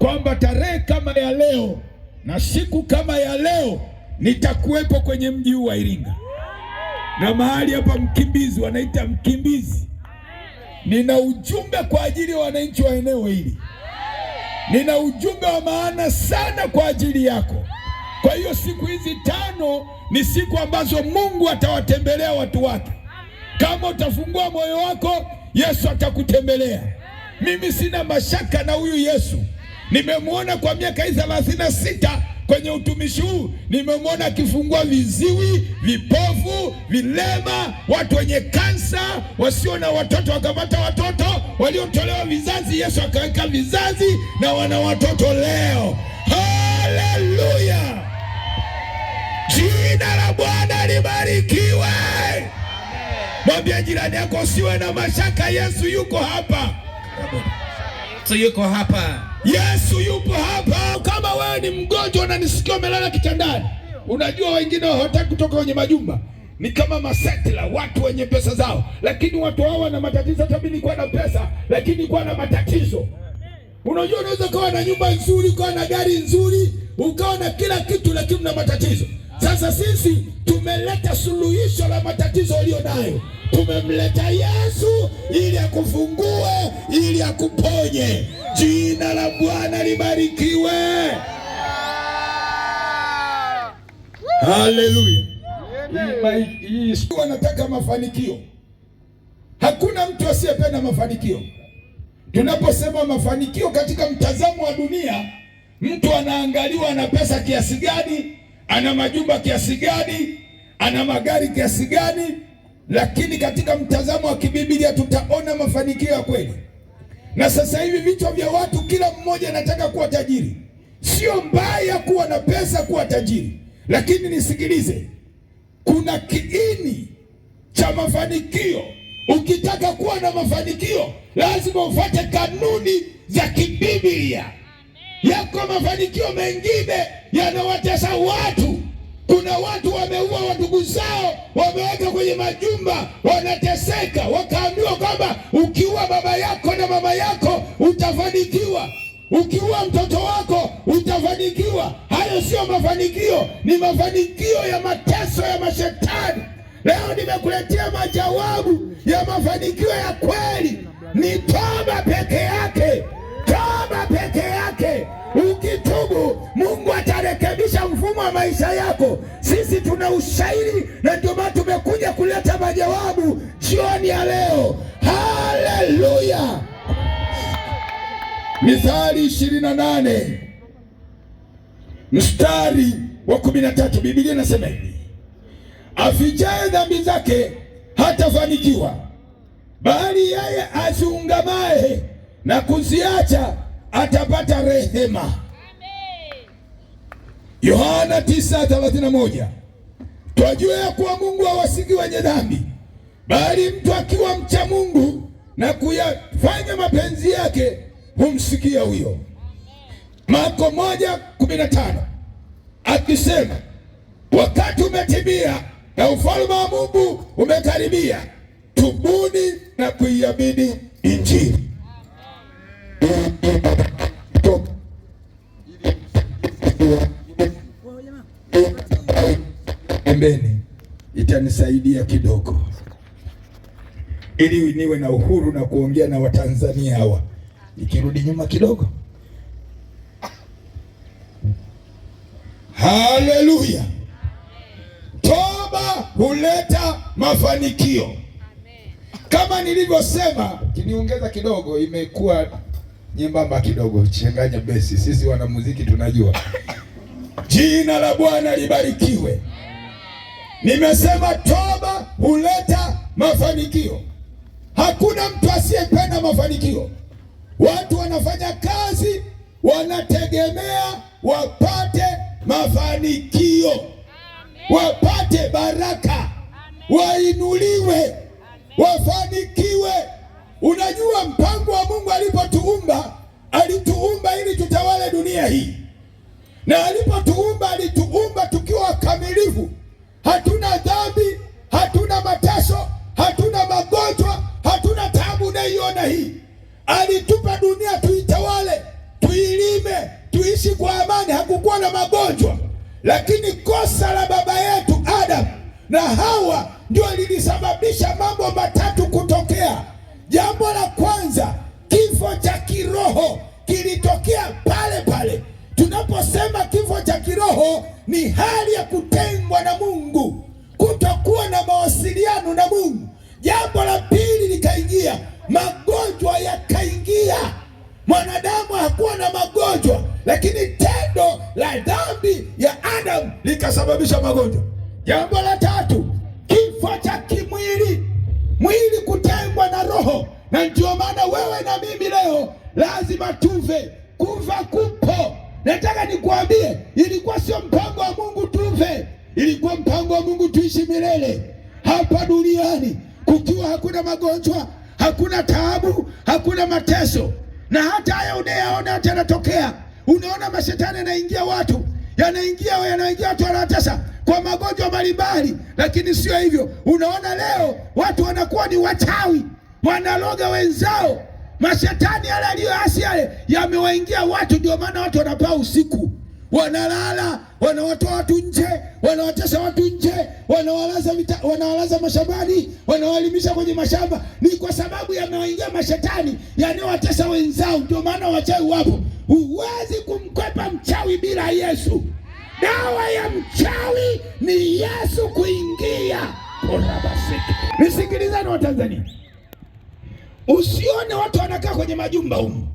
kwamba tarehe kama ya leo na siku kama ya leo nitakuwepo kwenye mji huu wa Iringa, na mahali hapa Mkimbizi wanaita Mkimbizi. Nina ujumbe kwa ajili ya wananchi wa eneo hili. Nina ujumbe wa maana sana kwa ajili yako. Kwa hiyo siku hizi 5 ni siku ambazo Mungu atawatembelea watu wake. Kama utafungua moyo wako, Yesu atakutembelea. Mimi sina mashaka na huyu Yesu. Nimemwona kwa miaka 36 kwenye utumishi huu. Nimemwona akifungua viziwi, vipofu, vilema, watu wenye kansa, wasio na watoto wakapata watoto, waliotolewa vizazi Yesu akaweka vizazi na wana watoto leo. Haleluya! Jina la Bwana libarikiwe. Mwambie jirani yako usiwe na mashaka, Yesu yuko hapa. Yesu yuko hapa. Yesu yupo hapa. Kama wewe ni mgonjwa na nisikia umelala kitandani, unajua wengine hawataki kutoka kwenye majumba, ni kama masetla, watu wenye pesa zao, lakini watu hao wana matatizo. Hata mimi nilikuwa na pesa lakini nilikuwa na matatizo. Unajua unaweza kuwa na nyumba nzuri, ukawa na gari nzuri, ukawa na kila kitu, lakini una matatizo. Sasa sisi tumeleta suluhisho la matatizo ulionayo. Tumemleta Yesu ili akufungue, ili akuponye. Jina la Bwana libarikiwe. Haleluya. Hii wanataka mafanikio. Hakuna mtu asiyependa mafanikio. Tunaposema mafanikio katika mtazamo wa dunia, mtu anaangaliwa ana pesa kiasi gani, ana majumba kiasi gani, ana magari kiasi gani. Lakini katika mtazamo wa kibiblia tutaona mafanikio ya kweli. Na sasa hivi vichwa vya watu, kila mmoja anataka kuwa tajiri. Sio mbaya kuwa na pesa, kuwa tajiri, lakini nisikilize, kuna kiini cha mafanikio. Ukitaka kuwa na mafanikio lazima ufuate kanuni za kibiblia. Yako mafanikio mengine yanawatesa watu. Kuna watu wameua ndugu zao, wameweka kwenye majumba, wanateseka, wakaambiwa kwamba ukiua baba yako na mama yako utafanikiwa, ukiua mtoto wako utafanikiwa. Hayo sio mafanikio, ni mafanikio ya mateso ya mashetani. Leo nimekuletea majawabu ya mafanikio ya kweli. Ni toba peke yake. Toba peke yake. Ukitubu, Mungu atarekebisha mfumo wa maisha yako. Sisi tuna ushahidi, na ndio maana tumekuja kuleta majawabu jioni ya leo. Haleluya! Mithali 28 mstari wa 13, Biblia inasema hivi: afichaye dhambi zake hatafanikiwa, bali yeye aziungamaye na kuziacha atapata rehema. Amen. Yohana 9:31. Twajua ya kuwa Mungu hawasiki wenye dhambi, bali mtu akiwa mcha Mungu na kuyafanya mapenzi yake humsikia huyo. Marko 1:15 akisema, wakati umetimia na ufalme wa Mungu umekaribia, tubuni na kuiamini Injili. Pembeni itanisaidia kidogo ili niwe na uhuru na kuongea na Watanzania hawa. Nikirudi nyuma kidogo. Haleluya. Toba huleta mafanikio. Kama nilivyosema, kiniongeza kidogo, imekuwa nyembamba kidogo, changanya besi. Sisi wanamuziki tunajua. Jina la Bwana libarikiwe. Nimesema toba huleta mafanikio. Hakuna mtu asiyependa mafanikio. Watu wanafanya kazi, wanategemea wapate mafanikio, wapate baraka, wainuliwe, wafanikiwe. Unajua mpango wa Mungu alipotuumba, alituumba ili tutawale dunia hii. Na alipotuumba, alituumba tukiwa kamilifu. Hatuna dhambi, hatuna mateso, hatuna magonjwa, hatuna taabu unaiona hii. Alitupa dunia tuitawale, tuilime, waliishi kwa amani, hakukuwa na magonjwa. Lakini kosa la baba yetu Adam na Hawa ndio lilisababisha mambo matatu kutokea. Jambo la kwanza, kifo cha kiroho kilitokea pale pale. Tunaposema kifo cha kiroho, ni hali ya kutengwa na Mungu, kutokuwa na mawasiliano na Mungu. Jambo la pili likaingia, magonjwa yakaingia. Mwanadamu hakuwa na magonjwa, lakini tendo la dhambi ya Adam likasababisha magonjwa. Jambo la tatu, kifo cha kimwili, mwili kutengwa na roho. Na ndio maana wewe na mimi leo lazima tuve. Kufa kupo. Nataka nikuambie, ilikuwa sio mpango wa Mungu tuve, ilikuwa mpango wa Mungu tuishi milele hapa duniani, kukiwa hakuna magonjwa, hakuna taabu, hakuna mateso. Na hata haya unayaona yote yanatokea. Unaona mashetani yanaingia watu, yanaingia watu wanatesa kwa magonjwa mbalimbali, lakini sio hivyo. Unaona leo watu wanakuwa ni wachawi, wanaloga wenzao. Mashetani yale aliyoasi yale yamewaingia watu, ndio maana watu wanapaa usiku, wanalala, wanawatoa watu nje, wanawatesa watu nje, wanawalaza mashambani, wanawalimisha kwenye mashamba. Ni kwa sababu yamewaingia mashetani yanayowatesa wenzao. Ndio maana wachawi wapo. Huwezi kumkwepa mchawi bila Yesu. Dawa ya mchawi ni Yesu kuingia. Nisikilizane wa Tanzania, usione watu wanakaa kwenye majumba humu.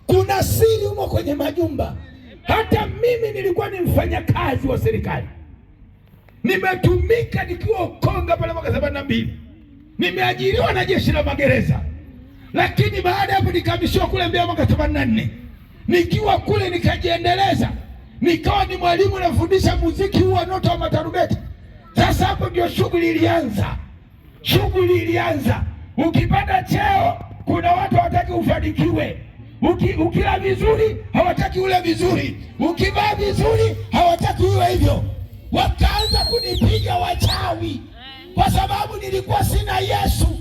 Kuna siri humo kwenye majumba. Hata mimi nilikuwa ni mfanyakazi wa serikali, nimetumika nikiwa Ukonga pale mwaka 72, nimeajiriwa na jeshi la magereza. Lakini baada ya hapo nikahamishiwa kule Mbeya mwaka 84. Nikiwa kule nikajiendeleza, nikawa ni mwalimu nafundisha muziki huu wa nota wa matarumbeta. Sasa hapo ndio shughuli ilianza. Ukipata cheo, kuna watu hawataki ufanikiwe. Ukila vizuri hawataki ule vizuri, ukivaa vizuri hawataki uwe hivyo. Wakaanza kunipiga wachawi kwa sababu nilikuwa sina Yesu,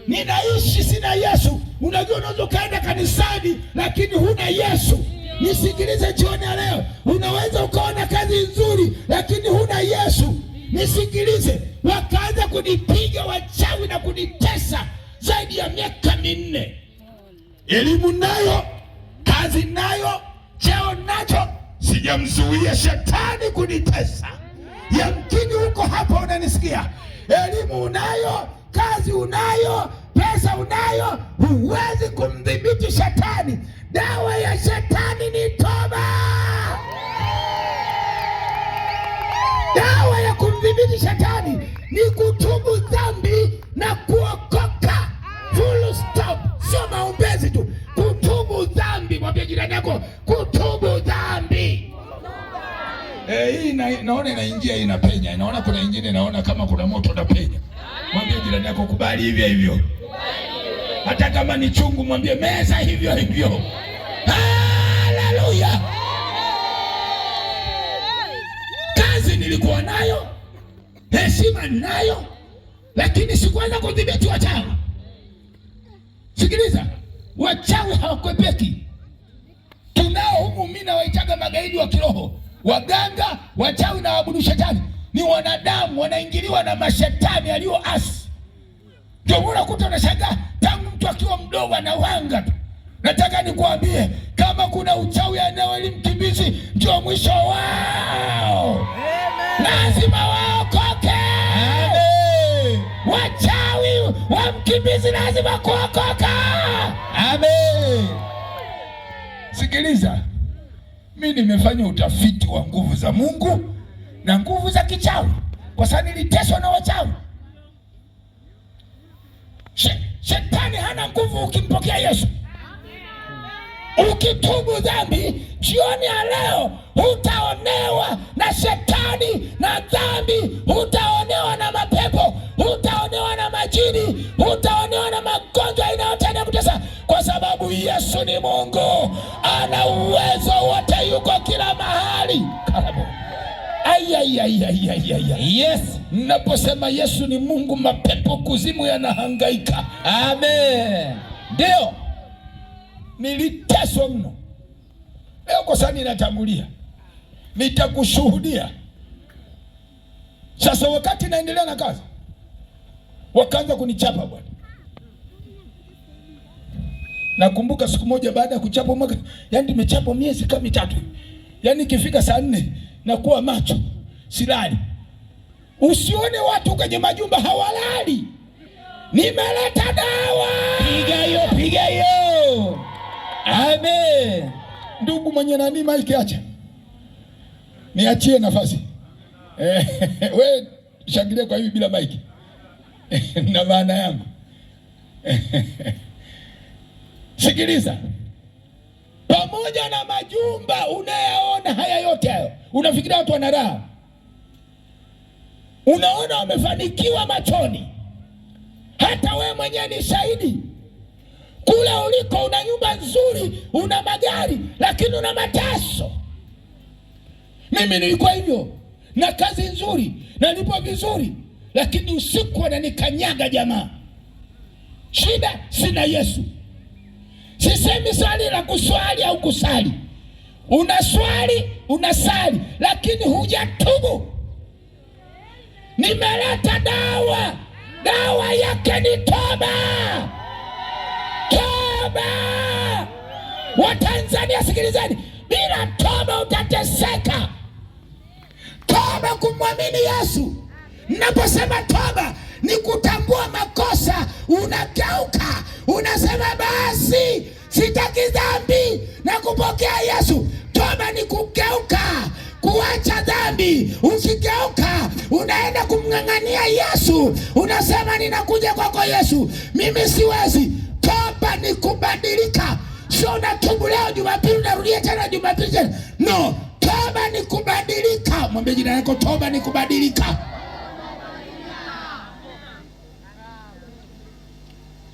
ninaishi sina Yesu. Unajua, unaweza kaenda kanisani lakini huna Yesu. Nisikilize jioni ya leo, unaweza ukaona kazi nzuri lakini huna Yesu. Nisikilize, wakaanza kunipiga wachawi na kunitesa zaidi ya miaka 4. Elimu nayo, kazi nayo, cheo nacho, sijamzuia shetani kunitesa. Yamkini huko hapa unanisikia. Elimu unayo, kazi unayo, pesa unayo, huwezi kumdhibiti shetani. Dawa ya shetani ni toba. Dawa ya kumdhibiti shetani ni kutubu dhambi na kuokoka. Full stop. Sio maombezi tu, kutubu dhambi. Mwambie jirani yako, kutubu dhambi. Hii naona inaingia, inapenya. Inaona kuna nyingine, naona kama kuna moto unapenya. Mwambie jirani yako, kubali hivyo hivyo. Hata kama ni chungu, mwambie meza hivyo hivyo. Haleluya. Kazi nilikuwa nayo, heshima nayo, lakini sikuweza kudhibiti wachawi. Sikiliza, wachawi hawakwepeki. Tunao humu, mimi nawaitaga magaidi wa kiroho. Waganga, wachawi na waabudu shetani ni wanadamu, wanaingiliwa na mashetani aliyoasi. Ndio unakuta unashangaa tangu mtu akiwa mdogo anawanga tu. Nataka nikuambie, kama kuna uchawi eneo hili Mkimbizi, ndio mwisho wao. Lazima waokoke. Amen. Wachawi wa Mkimbizi lazima kuokoka. Amen. Sikiliza, mimi nimefanya utafiti wa nguvu za Mungu na nguvu za kichawi, kwa sababu niliteswa na wachawi. Shetani hana nguvu ukimpokea Yesu. Ukitubu dhambi, jioni ya leo hutaonewa na shetani na dhambi, hutaonewa na mapepo, hutaonewa na majini, hutaonewa na magonjwa inayotaka kutesa, kwa sababu Yesu ni Mungu, ana uwezo wote, yuko kila mahali. Karibu. Yes. Naposema Yesu ni Mungu, mapepo kuzimu yanahangaika. Amen. Ndio. Niliteswa mno. Leo yako sasa inatangulia, nitakushuhudia. Sasa wakati naendelea na kazi, wakaanza kunichapa bwana. Nakumbuka siku moja baada ya kuchapa mwaka, yani nimechapa miezi kama 3. Yani ikifika saa 4 nakuwa macho, silali. Usione watu kwenye majumba hawalali. Nimeleta dawa. Piga hiyo. Amen. Ndugu mwenye nani maiki acha. Niachie nafasi. We shangilie kwa hivi bila maiki. Na maana yangu. Sikiliza. Pamoja na majumba unayaona haya yote hayo, unafikiria watu wana raha? Unaona wamefanikiwa machoni. Hata we mwenyewe ni shahidi. Kule uliko una nyumba nzuri, una magari, lakini una mateso. Mimi nilikuwa hivyo, na kazi nzuri, na nipo vizuri, lakini usiku wananikanyaga jamaa. Shida sina Yesu. Sisemi swali la kuswali au kusali. Unaswali, unasali, lakini hujatubu. Nimeleta dawa. Dawa yake ni toba. Toba. Watanzania sikilizeni, bila toba utateseka. Toba kumwamini Yesu. Ninaposema toba ni kutambua makosa, unageuka, unasema basi sitaki dhambi na kupokea Yesu. Toba ni kugeuka, kuacha dhambi. Ukigeuka unaenda kumng'ang'ania Yesu, unasema ninakuja kwako Yesu, mimi siwezi. Toba ni kubadilika. Sio unatubu leo Jumapili unarudia tena Jumapili tena. No, toba ni kubadilika. Mwambie jirani yako, toba ni kubadilika.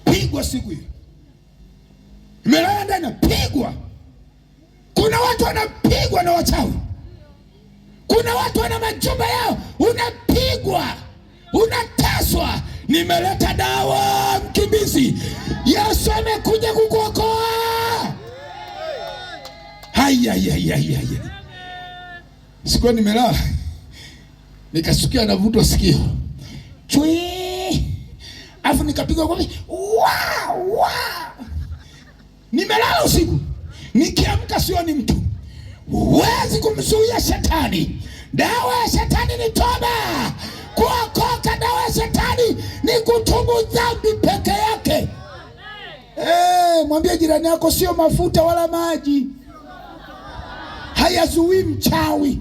Pigwa siku hiyo. Imelala ndani pigwa. Kuna watu wanapigwa na wachawi. Kuna watu wana majumba yao, unapigwa, unateswa. Nimeleta dawa mkimbizi. Yesu amekuja kukuokoa. Haya. Siku nimelala, nikasikia navutwa sikio. Chui. Afu nikapigwa kwa wow. Nimelala usiku. Nikiamka sioni mtu. Huwezi kumzuia shetani. Dawa ya shetani ni toba. Kuokoka, dawa ya shetani ni kutubu dhambi peke yake. Mwambie jirani yako, sio mafuta wala maji hayazuii mchawi.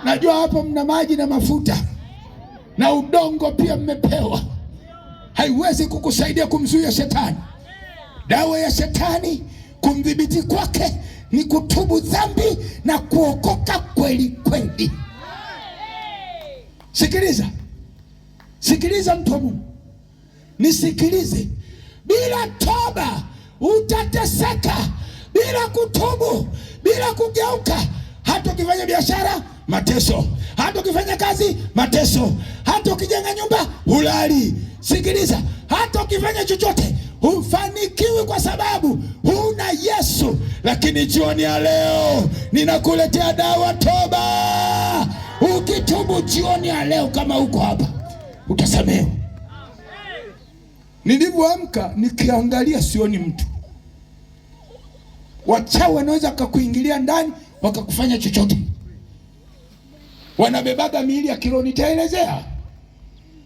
Najua hapo mna maji na mafuta na udongo pia mmepewa. Haiwezi kukusaidia kumzuia shetani. Dawa ya shetani kumdhibiti kwake ni kutubu dhambi na kuokoka kweli kweli. Sikiliza mtu wa Mungu, nisikilize. Bila toba utateseka. Bila kutubu, bila kugeuka, hata ukifanya biashara mateso, hata ukifanya kazi mateso, hata ukijenga nyumba hulali. Sikiliza, hata ukifanya chochote hufanikiwi kwa sababu huna Yesu. Lakini jioni ya leo ninakuletea dawa, toba. Ukitubu jioni ya leo, kama uko hapa, utasamehewa. Nilipoamka nikiangalia sioni mtu. Wachawi wanaweza kukuingilia ndani wakakufanya chochote. Wanabebaga miili ya kiroho, nitaelezea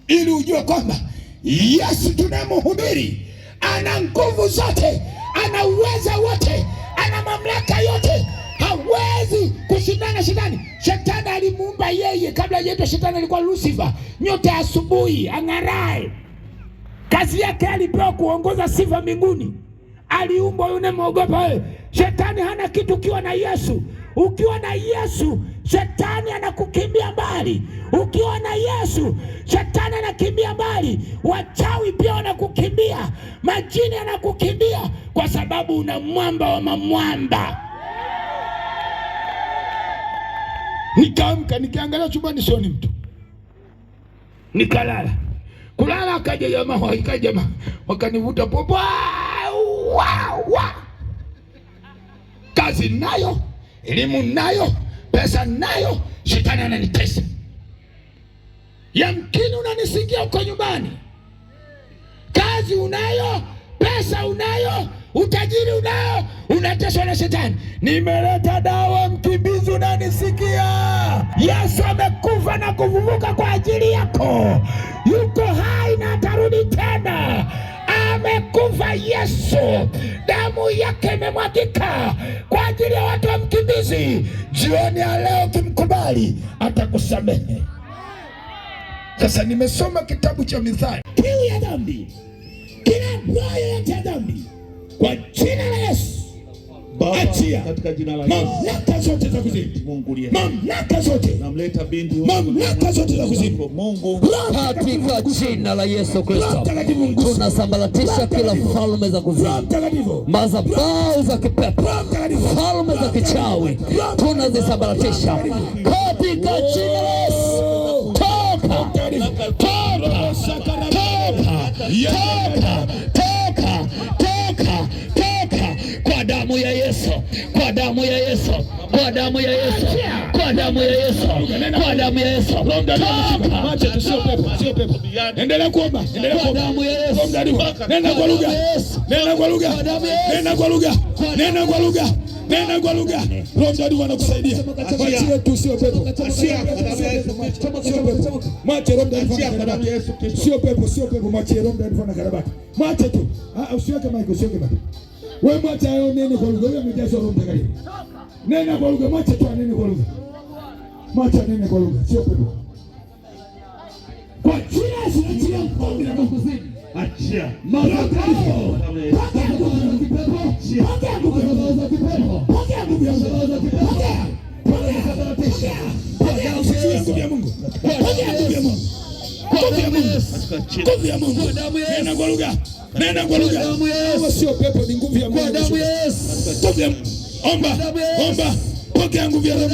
ili ujue kwamba Yesu tunamhubiri ana nguvu zote, ana uweza wote, ana mamlaka yote. Hawezi kushindana shetani. Shetani alimuumba yeye, kabla hajaitwa shetani alikuwa Lucifer, nyota ya asubuhi ang'arae. Kazi yake alipewa kuongoza sifa mbinguni. Aliumbwa yule mwogopa wewe. Shetani hana kitu ukiwa na Yesu. Ukiwa na Yesu, shetani anakukimbia mbali. Ukiwa na Yesu, shetani anakimbia mbali. Wachawi pia wanakukimbia. Majini anakukimbia kwa sababu una mwamba wa mamwamba. Nikaamka, nikiangalia chumbani sioni mtu. Nikalala. Kulala akaja jamaa wakanivuta popo. kazi nayo, elimu nayo, pesa nayo, shetani ananitesa. Yamkini unanisikia uko nyumbani, kazi unayo, pesa unayo, utajiri unayo, unateswa na shetani. Nimeleta dawa, mkimbizi unanisikia. Yesu amekufa na kufufuka kwa ajili yako. Yuko hai na atarudi tena. Amekufa Yesu, damu yake imemwagika kwa ajili ya watu wa Mkimbizi. Jioni ya leo kimkubali, atakusamehe. Sasa nimesoma kitabu cha Mithali. Kiu ya dhambi, kila roho yote ya dhambi, kwa jina la Yesu achia katika jina la Yesu. Mamlaka zote za kuzimu, mamlaka zote, namleta binti, mamlaka zote za kuzimu, Mungu, katika jina la Yesu Kristo. Tunasambaratisha kila falme za kuzimu, madhabahu za kipepo, falme za kichawi, tunazisambaratisha katika jina la Yesu. Toka kwa damu ya Yesu, kwa damu ya Yesu, kwa damu ya Yesu, kwa damu ya Yesu, kwa damu ya Yesu. Macho tu, sio pepo, sio pepo. Endelea kuomba, endelea kuomba. Nenda kwa lugha, nenda kwa lugha, nenda kwa lugha, nenda kwa lugha, nenda kwa lugha. Roho Mtakatifu anakusaidia. Macho tu, sio pepo. Macho Roho Mtakatifu, sio pepo, sio pepo. Macho Roho Mtakatifu anakarabati. Macho tu. Usiweke mic, usiweke mic. Wewe mwacha hayo, nene kwa lugha. Wewe umejazwa Roho Mtakatifu. Nena kwa lugha, mwacha tu anene kwa lugha. Mwacha nene kwa lugha, sio pepo. Kwa jina la Yesu, achia mkono na kuzimu. Achia. Madhabahu. Pokea nguvu za kipepo. Pokea nguvu za kipepo. Pokea nguvu za kipepo. Pokea. Pokea nguvu ya Mungu. Pokea nguvu ya Mungu. Nguvu ya Mungu. Nena kwa lugha. Nena kwa lugha. Sio pepo, ni nguvu ya Mungu. Kwa damu ya Yesu. Nguvu ya Mungu. Omba, omba. Pokea nguvu ya Roho.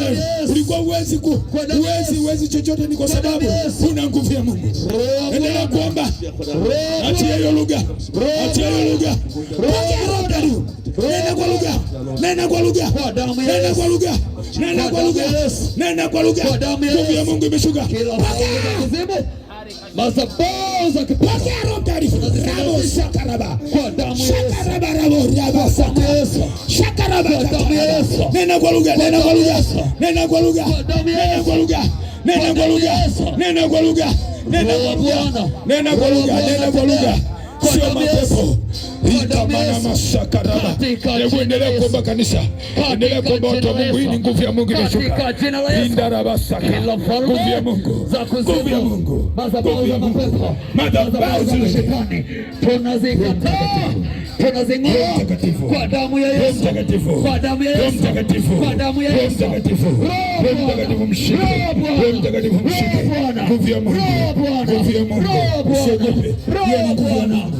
Ulikuwa uwezi chochote, ni kwa sababu una nguvu ya Mungu. Endelea kuomba. Achia hiyo lugha. Achia hiyo lugha. Pokea Roho ndani. Nena kwa lugha. Nena kwa lugha. Nena kwa lugha. Nena kwa lugha. Nena kwa lugha. Nguvu ya Mungu imeshuka. Madhabahu za kipepo. Pokea Roho Mtakatifu. Rabo shakaraba. Kwa damu ya shakaraba rabo rabo shakaraba. Shakaraba kwa damu ya Yesu. Nena kwa lugha, nena kwa lugha. Nena kwa lugha. Nena kwa lugha. Nena kwa lugha. Nena kwa lugha. Nena kwa lugha. Nena kwa lugha. Nena kwa lugha. Sio mapepo. Ikamana mashakaraba. Hebu endelea kuomba kanisa. Endelea kuomba watu wa Mungu. Hii ni nguvu ya Mungu imeshuka. Linda rabasaka. Nguvu ya Mungu. Nguvu ya Mungu. Madhabahu za mapepo, madhabahu za shetani, tunazikataa, tunazing'oa kwa damu ya Yesu, kwa damu ya Yesu, kwa damu ya Yesu. Roho Mtakatifu mshike, Roho Mtakatifu mshike. Nguvu ya Mungu, nguvu ya Mungu. Usiogope, hiyo ni nguvu ya Mungu,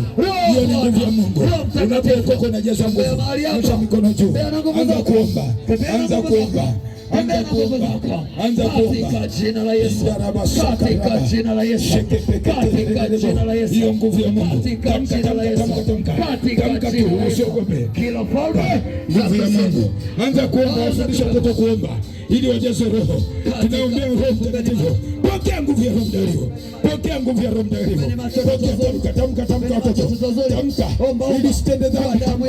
hiyo ni nguvu ya Mungu. Unapokoka unajaza nguvu, nyosha mikono juu, anza kuomba, anza kuomba. Anza kuomba, anza kuomba katika jina la Yesu, katika jina la Yesu, katika jina la Yesu. Hiyo nguvu ya Mungu, katika jina la Yesu, katika jina la Yesu. Usiogope, kila falme, nguvu ya Mungu. Anza kuomba, wafundisha watoto kuomba ili wajaze Roho. Tunaombea Roho Mtakatifu. Pokea nguvu ya Roho Mtakatifu, pokea nguvu ya Roho Mtakatifu. Pokea, tamka, tamka watoto, tamka ili sitende dhambi. Tamka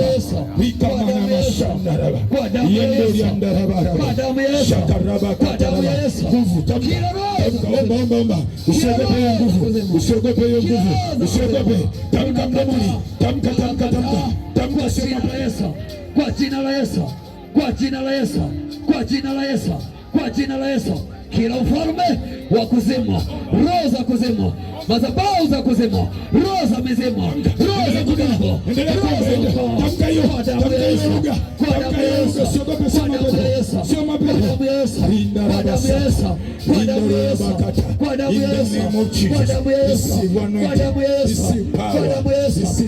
ikamana mashandaraba, yendo yandaraba, shakaraba kataraba. Nguvu, tamka, tamka, omba, omba. Usiogope hiyo nguvu, usiogope hiyo nguvu, usiogope. Tamka mdomoni, tamka, tamka, tamka, tamka. Sema kwa Yesu, kwa jina la Yesu, kwa jina la Yesu, kwa jina la Yesu, kwa jina la Yesu. Kila ufalme wa kuzimu, roho za kuzimu, madhabahu za kuzimu, roho za mizimu, roho za kuzimu, tamka hiyo, tamka hiyo lugha, tamka hiyo lugha. Usiogope, sema pepo, sema pepo. Linda rabasa, linda rabakata, kwa damu ya Yesu, kwa damu ya Yesu, kwa damu ya Yesu, kwa damu ya Yesu.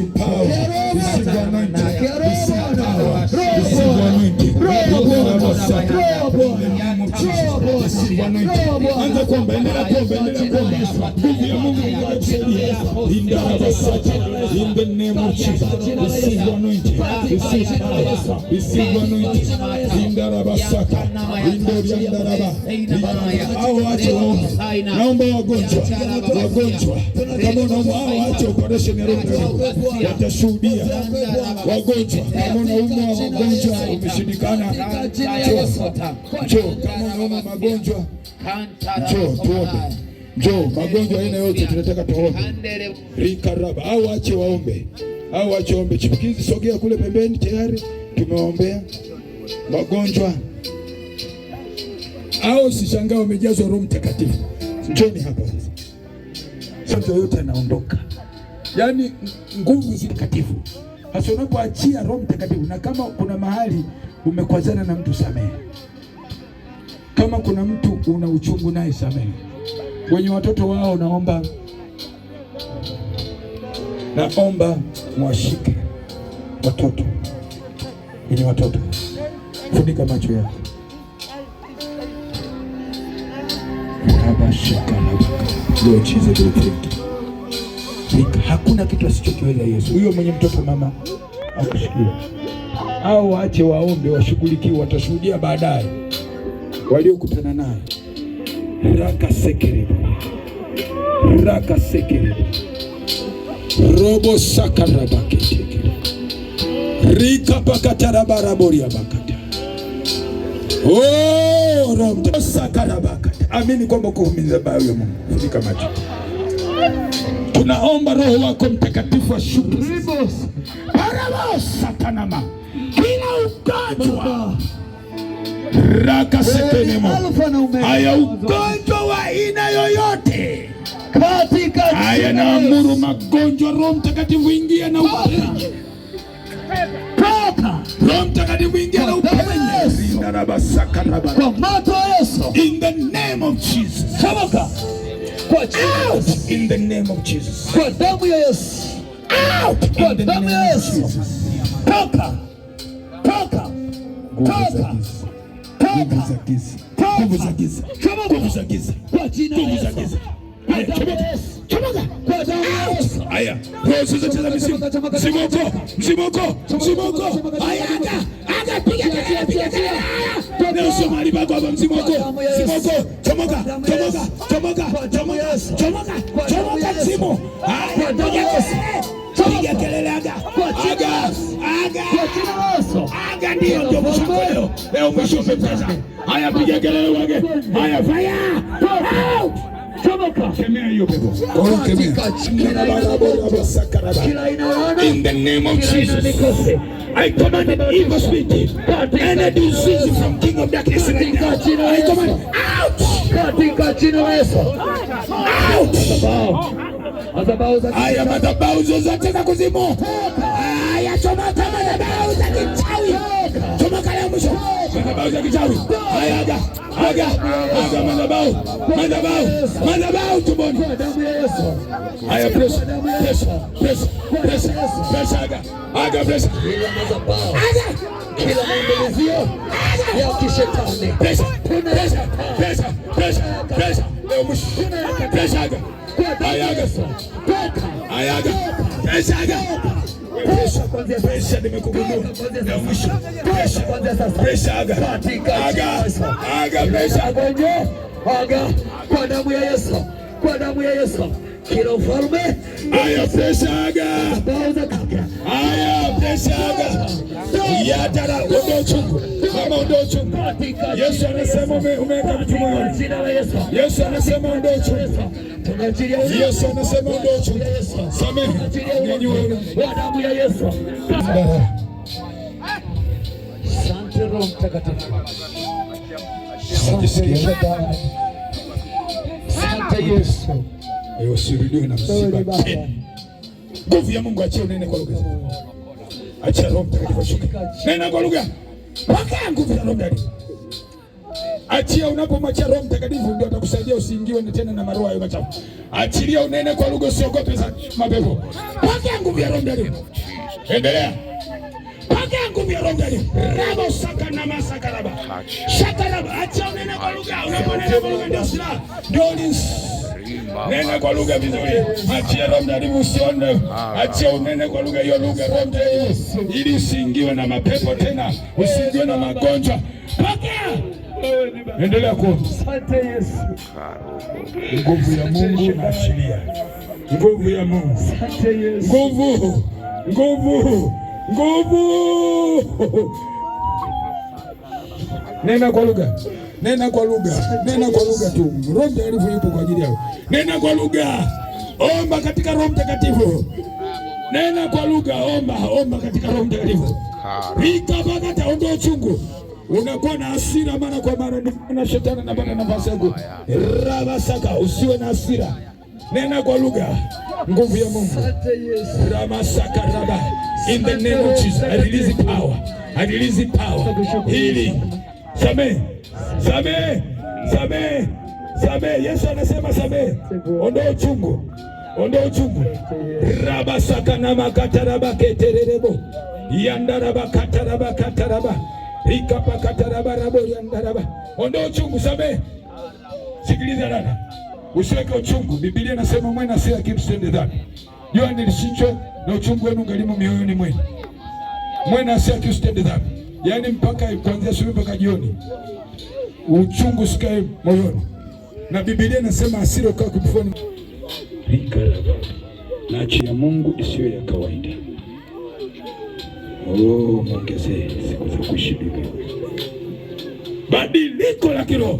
Anza kuomba, endelea kuomba, endelea kuomba. Nguvu ya Mungu inakusaidia. In the name of Jesus, receive anointing, receive power, receive anointing. In the Rabasaka, in the Yandaraba, hao wache waombe. Naomba wagonjwa, kama unaomba hao wache operation ya roho watashuhudia. Wagonjwa, kama unaumwa wagonjwa umeshindikana, njoo. Kama unaumwa magonjwa, njoo tuombe. Njoo, magonjwa aina yote tunataka tuombe. Rikaraba, hao wache waombe. Hao wache waombe. Chipukizi sogea kule pembeni, tayari tumewaombea magonjwa. Hao sishangaa wamejazwa Roho Mtakatifu. Njoni hapa sasa. Sasa yote yanaondoka. Yaani nguvu zitakatifu. Hasa unapoachia Roho Mtakatifu, na kama kuna mahali umekwazana na mtu, samehe. Kama kuna mtu una uchungu naye, samehe. Wenye watoto wao naomba mwashike watoto. Wenye watoto funika macho yako. Hakuna kitu asichokiweza Yesu. Huyo mwenye mtoto mama akushikia. Hao waache waombe, washughulikiwe, watashuhudia baadaye waliokutana naye. Raka sekere robo sakarabake rika pakatarabarabori bakata. Oh, robo sakarabaka. Amini kwamba kuhumiza bayo ya Mungu. Funika macho. Tunaomba Roho wako Mtakatifu ashuke. Parabosatanama. Kila ugonjwa raka sekenemo. Haya ugonjwa wa aina yoyote katika haya naamuru magonjwa, Roho Mtakatifu ingia na uponye. Roho Mtakatifu ingia na uponye. Kwa moto wa Yesu. In the name of Jesus. Chomoka. Kwa Jesus. In the name of Jesus. Kwa damu ya Yesu. Out. Kwa damu ya Yesu. Toka. Nguvu za giza. Kwa jina la Yesu. Chomoka. Kwa damu ya Yesu. Haya. Roho zote za mzimoko. Haya aga piga kelele. Leo sio mahali pako hapa. Mzimoko. Chomoka mzimu. Haya piga kelele aga. Aga ndio mshako leo mwisho umepata. Haya piga kelele wage. Haya fire. Kemea hiyo pepo. In the name of Jesus, I command an evil spirit and a disease from king of darkness. I command out. Katika jina la Yesu. Out. Haya madhabahu zote za kuzimu. Haya chomoka madhabahu za kichawi. Chomoka leo mwisho. Madhabahu za kichawi. Haya aga madhabahu tumboni. Haya press aga press. Kila maendeleo ya kishetani. Press. Leo mwisho. Press aga. Presha nimekugundua. Ya mwisho. Presha aga. Kwa damu ya Yesu. Kila ufalme. Haya presha aga. Yatara ondoa uchungu. Mama ondoa uchungu. Yesu anasema umeweka vitu moyoni. Yesu anasema ondoa uchungu. Yesu anasema ondoa uchungu. Samehe. Kwa damu ya Yesu. Asante Roho Mtakatifu. Asante Yesu. Usirudiwe na msiba. Nguvu ya Mungu achie unene kwa lugha. Achia Roho Mtakatifu ashuke. Nena kwa lugha. Paka nguvu ya Roho Mtakatifu. Achia, unapomwachia Roho Mtakatifu ndio atakusaidia usiingiwe tena na maroho hayo machafu. Achilia unene kwa lugha, usiogope sana mapepo. Paka nguvu ya Roho Mtakatifu. Endelea. Paka nguvu ya Roho Mtakatifu. Rabo saka na masakaraba. Shakaraba. Achia unene kwa lugha. Unaponena kwa lugha ndio silaha. Ndio Nena kwa lugha vizuri. Achia Roho Mtakatifu usione. Achia unene kwa lugha hiyo lugha Roho Mtakatifu. Ili usiingiwe na mapepo tena, usiingiwe na magonjwa. Pokea. Endelea kuomba. Asante Yesu. Nguvu ya Mungu naachilia. Nguvu ya Mungu. Asante Yesu. Nguvu. Nguvu. Nguvu. Nena kwa lugha. Nena kwa lugha. Nena kwa lugha tu. Roho Mtakatifu yupo kwa ajili yako. Nena kwa lugha. Omba katika Roho Mtakatifu. Nena kwa lugha. Omba katika Roho Mtakatifu. Rika bagata, ondoa uchungu. Unakuwa na hasira mara kwa mara, na shetani anapata nafasi yako. Rabasaka, usiwe na hasira. Nena kwa lugha. Nguvu ya Mungu. Ramasaka raba. In the name of Jesus, I release power. I release power. Healing. Samehe. Samehe. Samehe. Samehe. Yesu anasema samehe. Ondoa uchungu. Ondoa uchungu. Rabasaka na makataraba ketererebo. Yandaraba kataraba kataraba. Ikapa kataraba rabo yandaraba. Ondoa uchungu, samehe. Sikiliza dada. Usiweke uchungu. Biblia inasema mwana hasira akimtende dhambi. Jua nilishichwe na uchungu wenu ungalimu mioyoni mwenu. Mwana hasira akimtende dhambi. Yaani mpaka kuanzia asubuhi mpaka jioni. Uchungu usikae moyoni. Na Biblia inasema hasira ukae kifuni. Na achia Mungu isiyo ya kawaida. Mwongezee siku za kuishi Biblia. Badiliko la kiroho.